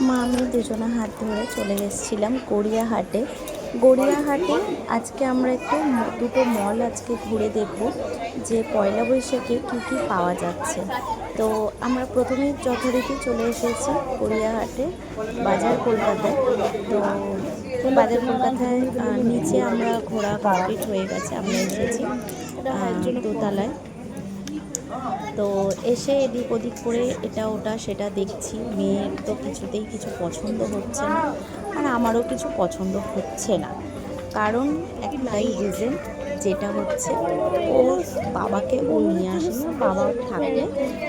মা আমি দুজনে হাত ধরে চলে এসেছিলাম গড়িয়াহাটে। গড়িয়াহাটে আজকে আমরা একটু দুটো মল আজকে ঘুরে দেখব যে পয়লা বৈশাখে কী কী পাওয়া যাচ্ছে। তো আমরা প্রথমেই যথারীতি চলে এসেছি গড়িয়াহাটে বাজার কলকাতায়। তো বাজার কলকাতায় নিচে আমরা ঘোরা কমপ্লিট হয়ে গেছে, আমরা এসেছি দোতলায়। তো এসে এদিক ওদিক করে এটা ওটা সেটা দেখছি। মেয়ের তো কিছুতেই কিছু পছন্দ হচ্ছে না, আর আমারও কিছু পছন্দ হচ্ছে না। কারণ একটাই রিজন, যেটা হচ্ছে ওর বাবাকে ও নিয়ে আসেনি, বাবা থাকলে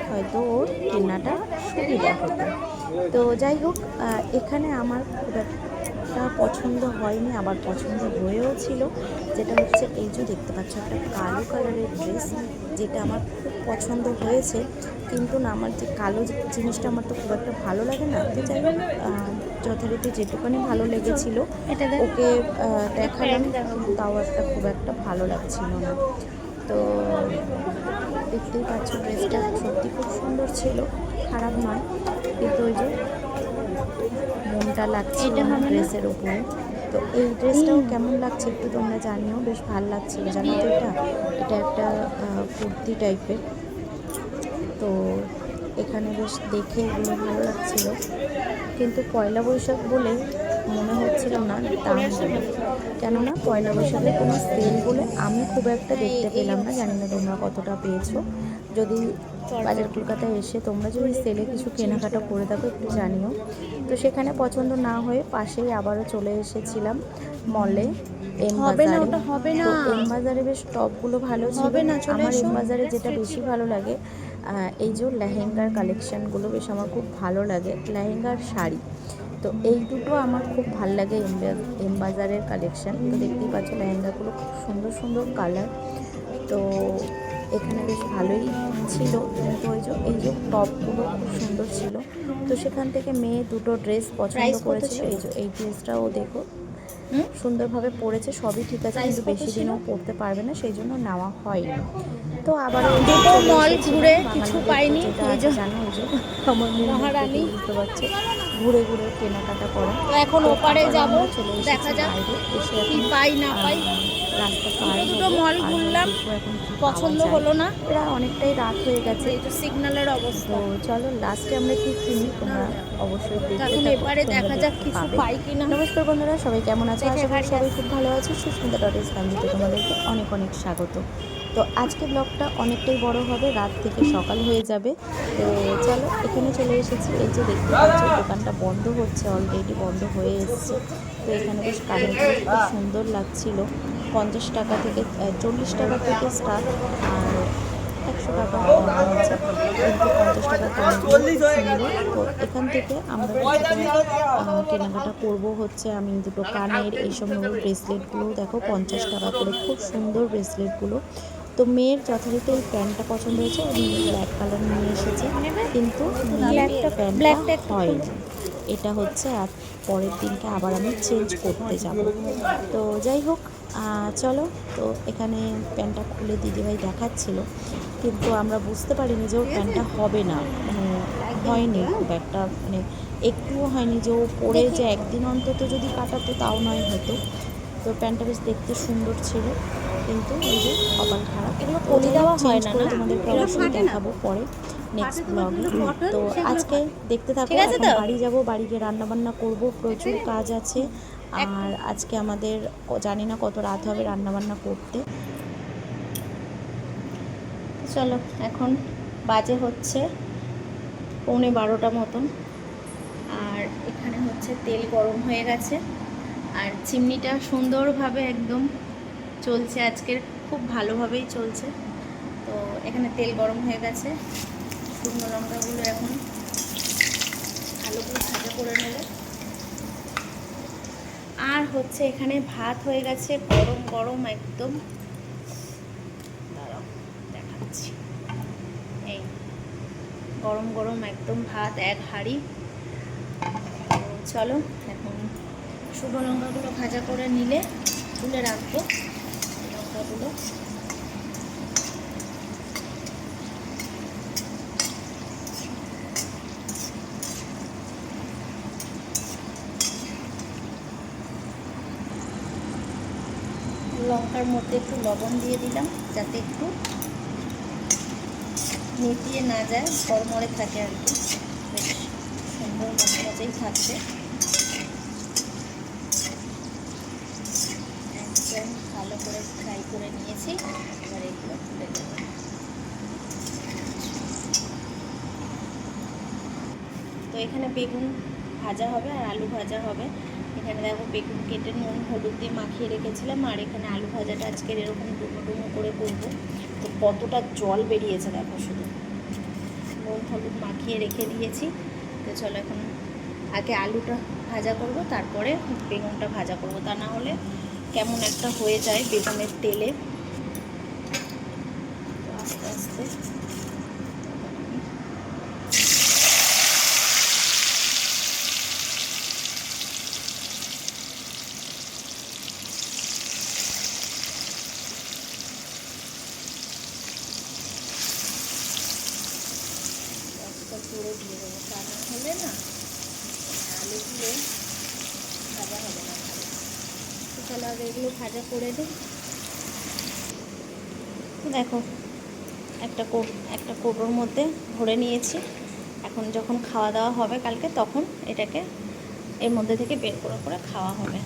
হয়তো ওর কেনাটা সুবিধা হতো। তো যাই হোক, এখানে আমার খুব একটা পছন্দ হয়নি, আবার পছন্দ হয়েও ছিল। যেটা হচ্ছে এই যে দেখতে পাচ্ছ একটা কালো কালারের ড্রেস, যেটা আমার খুব পছন্দ হয়েছে। কিন্তু না, আমার যে কালো জিনিসটা আমার তো খুব একটা ভালো লাগে না। তো যাই হোক, যথারীতি যেটুকুনি ভালো লেগেছিলো ওকে দেখালাম, কিন্তু তাও খুব একটা ভালো লাগছিল না। তো দেখতেই পাচ্ছ ড্রেসটা সত্যি খুব সুন্দর ছিল, খারাপ নয়, কিন্তু ওই যে মনটা লাগছে ড্রেসের উপরে। তো এই ড্রেসটাও কেমন লাগছে একটু তোমরা জানিও, বেশ ভালো লাগছিল জানো তো। এটা একটা কুর্তি টাইপের। তো এখানে বেশ দেখে এগুলো ভালো লাগছিল, কিন্তু পয়লা বৈশাখ বলে মনে হচ্ছিল না দাম বলে। কেননা পয়লা বৈশাখের কোনো সেল বলে আমি খুব একটা দেখতে পেলাম না। জানি না তোমরা কতটা পেয়েছো। যদি বাজার কলকাতায় এসে তোমরা যদি সেলে কিছু কেনাকাটা করে থাকো একটু জানিও। তো সেখানে পছন্দ না হয়ে পাশেই আবারও চলে এসেছিলাম মলে, এম বাজারে। তো এম বাজারে বেশ টপগুলো ভালো ছিল। আমার এম বাজারে যেটা বেশি ভালো লাগে, এই যে লেহেঙ্গার কালেকশানগুলো বেশ আমার খুব ভালো লাগে, লেহেঙ্গার শাড়ি। তো এই দুটো আমার খুব ভালো লাগে এম বাজারের কালেকশান। তো দেখতেই পাচ্ছ লেহেঙ্গাগুলো খুব সুন্দর সুন্দর কালার। তো এখানে বেশ ভালোই ছিল, কিন্তু এই যে টপগুলো খুব সুন্দর ছিল। তো সেখান থেকে মেয়ে দুটো ড্রেস পছন্দ করেছিল। এই ড্রেসটাও দেখো সুন্দরভাবে পরেছে, সবই ঠিক আছে, কিন্তু বেশি দিনও পরতে পারবে না, সেই জন্য নেওয়া হয়নি। তো আবার দুটো মল ঘুরে কিছু পাইনি, জানো ওই যে আমার মহারানী, বুঝতে পারছো, ঘুরে ঘুরে কেনাকাটা করা। তো এখন ওপারে যাব, দেখা যাক কি পাই না পাই। রাস্তা পার দুটো মল ঘুরলাম, পছন্দ হলো না। এরা অনেকটাই রাত হয়ে গেছে, এই তো সিগন্যালের অবস্থা। তো চলো লাস্টে আমরা কি কিনি তোমরা অবশ্যই দেখতে এখন এপারে দেখা যাক কিছু পাই কিনা। নমস্কার বন্ধুরা, সবাই কেমন আছো? আশা করি সবাই খুব ভালো আছে। সুস্মিতা ডটেস ফ্যামিলিতে তোমাদেরকে অনেক অনেক স্বাগত। তো আজকে ব্লগটা অনেকটাই বড় হবে, রাত থেকে সকাল হয়ে যাবে। তো চলো এখানে চলে এসেছি। এই যে দেখতে পাচ্ছ দোকানটা বন্ধ হচ্ছে, অলরেডি বন্ধ হয়ে এসছে। তো এখানে বেশ কালেকশন খুব সুন্দর লাগছিল। 50 টাকা থেকে 40 টাকা থেকে স্টার্ট, আর 100 টাকা হচ্ছে, কিন্তু 50 টাকা সুন্দর। তো এখান থেকে আমরা কেনাকাটা করব হচ্ছে, আমি দুটো কানের এইসব নেব। ব্রেসলেটগুলো দেখো 50 টাকা করে, খুব সুন্দর ব্রেসলেটগুলো। তো মেয়ের যথারীতি এই প্যান্টটা পছন্দ হয়েছে, ব্ল্যাক কালার নিয়ে এসেছে, কিন্তু প্যান্টটা হয়নি। এটা হচ্ছে আর পরের দিনকে আবার আমি চেঞ্জ করতে যাব। তো যাই হোক, চলো। তো এখানে প্যান্টটা খুলে দিদিভাই দেখাচ্ছিল, কিন্তু আমরা বুঝতে পারিনি যে ওর প্যান্টটা হবে না, মানে হয়নি খুব একটা, মানে একটুও হয়নি যে ও পরে যে একদিন অন্তত যদি কাটাতো তাও নয় হতো। তো প্যান্টটা বেশ দেখতে সুন্দর ছিল, কিন্তু এই যে কপাল খারাপ। এগুলো পলি দেওয়া হয় না, তোমাদেরকে অবশ্যই দেখাবো পরে নেক্সট ব্লগে। তো আজকে দেখতে থাকো। এখন বাড়ি যাব, বাড়ি গিয়ে রান্নাবান্না করব, প্রচুর কাজ আছে। আর আজকে আমাদের জানি না কত রাত হবে রান্নাবান্না করতে। চলো এখন বাজে হচ্ছে 11:15 মতন, আর এখানে হচ্ছে তেল গরম হয়ে গেছে, আর চিমনিটা সুন্দরভাবে একদম চলছে, আজকের খুব ভালোভাবেই চলছে। তো এখানে তেল গরম হয়ে গেছে, শুকনো লঙ্কাগুলো এখন ভালো করে ভাজা করে নেব। আর হচ্ছে এখানে ভাত হয়ে গেছে গরম গরম একদম, দাঁড়াও দেখাচ্ছি। এই গরম গরম একদম ভাত, এক হাঁড়ি। চলো এখন শুকনো লঙ্কাগুলো ভাজা করে নিলে তুলে রাখবো লঙ্কাগুলো। লঙ্কার মধ্যে একটু লবণ দিয়ে দিলাম যাতে একটু নেতিয়ে না যায়, মরমরে থাকে আর কি, বেশ সুন্দর মচমচেই থাকবে। একদম ভালো করে ফ্রাই করে নিয়েছি, এবার এগুলো তুলে দেবো। তো এখানে বেগুন ভাজা হবে আর আলু ভাজা হবে। এখানে দেখো বেগুন কেটে নুন হলুদ দিয়ে মাখিয়ে রেখেছিলাম, আর এখানে আলু ভাজাটা আজকের এরকম ডুমো ডুমো করে করবো। তো কতটা জল বেরিয়েছে দেখো, শুধু নুন হলুদ মাখিয়ে রেখে দিয়েছি। তো চলো এখন আগে আলুটা ভাজা করব, তারপরে বেগুনটা ভাজা করব, তা না হলে কেমন একটা হয়ে যায় বেগুনের তেলে। তো আস্তে আস্তে পুরো দিয়ে দেবো, তা না হলে না আলুগুলো ভাজা হবে না ভালো। তো চলো আগে এগুলো ভাজা করে দিই। দেখো একটা কৌটোর মধ্যে ভরে নিয়েছি। এখন যখন খাওয়া দাওয়া হবে কালকে, তখন এটাকে এর মধ্যে থেকে বের করে করে খাওয়া হবে।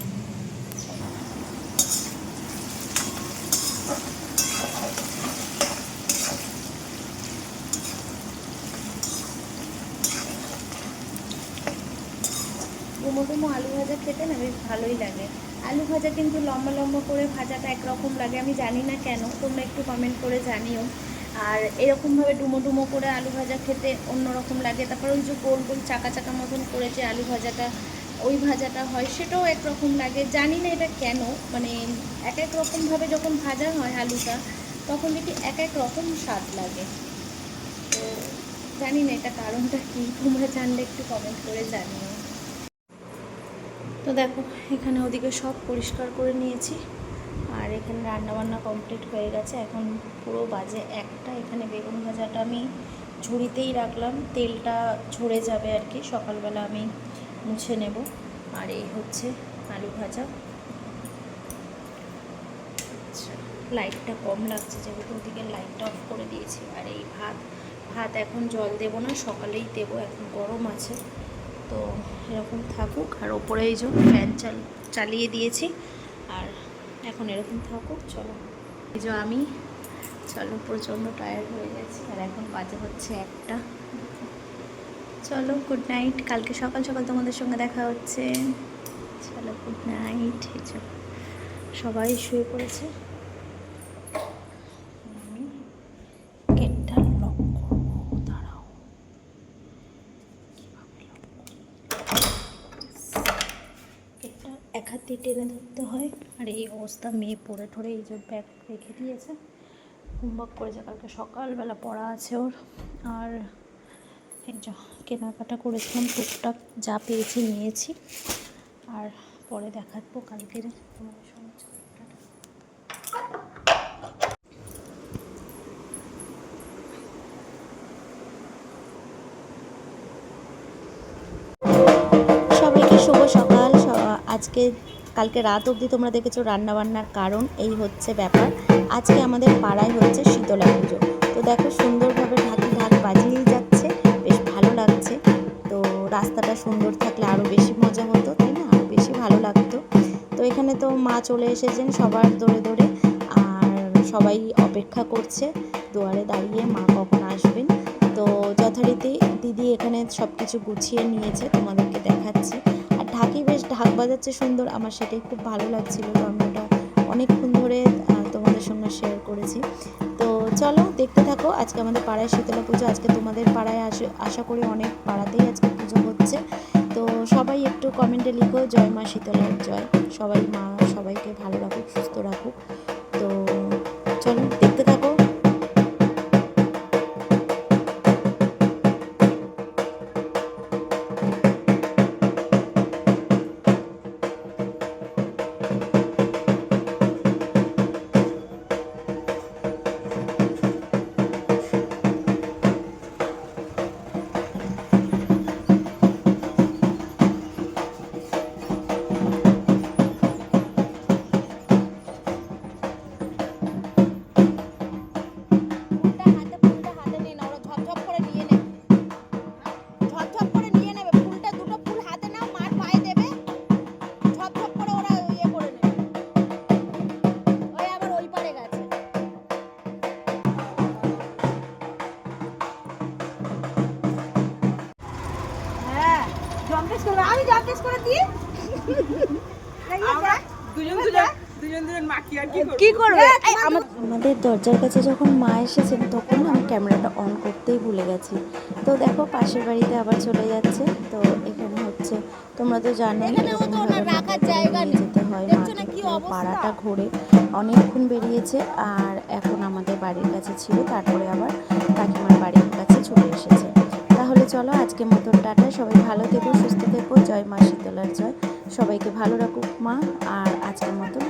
ডুমো ডুমো আলু ভাজা খেতে না বেশ ভালোই লাগে। আলু ভাজা কিন্তু লম্বা লম্বা করে ভাজাটা একরকম লাগে, আমি জানি না কেন, তোমরা একটু কমেন্ট করে জানিও। আর এরকমভাবে ডুমো ডুমো করে আলু ভাজা খেতে অন্যরকম লাগে। তারপর ওই যে গোল গোল চাকা চাকা মতন করে যে আলু ভাজাটা, ওই ভাজাটা হয়, সেটাও একরকম লাগে। জানি না এটা কেন, মানে এক এক রকমভাবে যখন ভাজা হয় আলুটা, তখন দেখি এক এক রকম স্বাদ লাগে। তো জানি না এটা কারণটা কী, তোমরা জানলে একটু কমেন্ট করে জানিও। তো দেখো এখানে ওদিকে সব পরিষ্কার করে নিয়েছি, আর এখানে রান্নাবান্না কমপ্লিট হয়ে গেছে। এখন পুরো বাজে 1টা। এখানে বেগুন ভাজাটা আমি ঝুড়িতেই রাখলাম, তেলটা ঝরে যাবে আর কি, সকালবেলা আমি মুছে নেব। আর এই হচ্ছে আলু ভাজা। আচ্ছা, লাইটটা কম লাগছে যেহেতু ওদিকে লাইটটা অফ করে দিয়েছি। আর এই ভাত এখন জল দেবো না, সকালেই দেবো, এখন গরম আছে। তো এরকম থাকুক। আর ওপরে এই যে ফ্যান চালিয়ে দিয়েছি, আর এখন এরকম থাকুক। চলো এই যে আমি প্রচণ্ড টায়ার্ড হয়ে গেছি, আর এখন বাজে হচ্ছে 1টা। চলো গুড নাইট, কালকে সকাল সকাল তোমাদের সঙ্গে দেখা হচ্ছে। চলো গুড নাইট। এই যে সবাই শুয়ে পড়েছে, আমি গেটটা লক করবো, দাঁড়াও। গেটটা এক হাত দিয়ে টেনে ধরতে হয়। আর এই অবস্থা, মেয়ে পড়ে ঠরে এই যে ব্যাগ রেখে দিয়েছে, হোমওয়ার্ক করেছে, কালকে সকালবেলা পড়া আছে ওর। আর এই যে কেনাকাটা করেছিলাম, টুকটাক যা পেয়েছি নিয়েছি, আর পরে দেখাবো কালকের তোমাদের সঙ্গে। সবাইকে শুভ সকাল। আজকে কালকে রাত অবধি তোমরা দেখেছো রান্নাবান্নার কারণ এই হচ্ছে ব্যাপার। আজকে আমাদের পাড়ায় হচ্ছে শীতলা পুজো। তো দেখো সুন্দরভাবে ঢাক বাজিয়েই যাচ্ছে, বেশ ভালো লাগছে। তো রাস্তাটা সুন্দর থাকলে আরও বেশি মজা হতো, তাই না, আরও বেশি ভালো লাগতো। তো এখানে তো মা চলে এসেছেন সবার দৌড়ে দৌড়ে, আর সবাই অপেক্ষা করছে দুয়ারে দাঁড়িয়ে মা কখন আসবেন। তো যথারীতি দিদি এখানে সব কিছু গুছিয়ে নিয়েছে, তোমাদেরকে দেখাচ্ছি। আর ঢাক বাজাচ্ছে সুন্দর, আমার সেটাই খুব ভালো লাগছিল। তো আমি ওটা অনেকক্ষণ ধরে তোমাদের সঙ্গে শেয়ার করেছি। তো চলো দেখতে থাকো। আজকে আমাদের পাড়ায় শীতলা পুজো, আজকে তোমাদের পাড়ায় আশা করি অনেক পাড়াতেই আজকে পুজো হচ্ছে। তো সবাই একটু কমেন্টে লিখো জয় মা শীতলার জয়। সবাই মা সবাইকে ভালো রাখুক, সুস্থ রাখুক। তো চলো দেখতে থাকো। আমি জল টেস্ট করে দিই। কি করবে? আমাদের দরজার কাছে যখন মা এসেছেন তখন আমি ক্যামেরাটা অন করতেই ভুলে গেছি। তো দেখো পাশের বাড়িতে আবার চলে যাচ্ছে। তো এখানে হচ্ছে তোমরা তো জানোই এখানেও তো ওনার এরকমভাবে রাখার মাকে জায়গা নিয়ে নেই। যেতে হয়। দেখছো না মাকে কি পুরো অবস্থা? পাড়াটা ঘুরে অনেকক্ষণ বেরিয়েছে আর এখন আমাদের বাড়ির কাছে ছিল, তারপরে আবার কাকিমার বাড়ির কাছে চলে এসেছে। তাহলে চলো আজকের মতন টাটা, সবাই ভালো থেকো, সুস্থ থেকো, জয় মা শীতলার জয়, সবাইকে ভালো রাখুক মা। আর আজকের মতন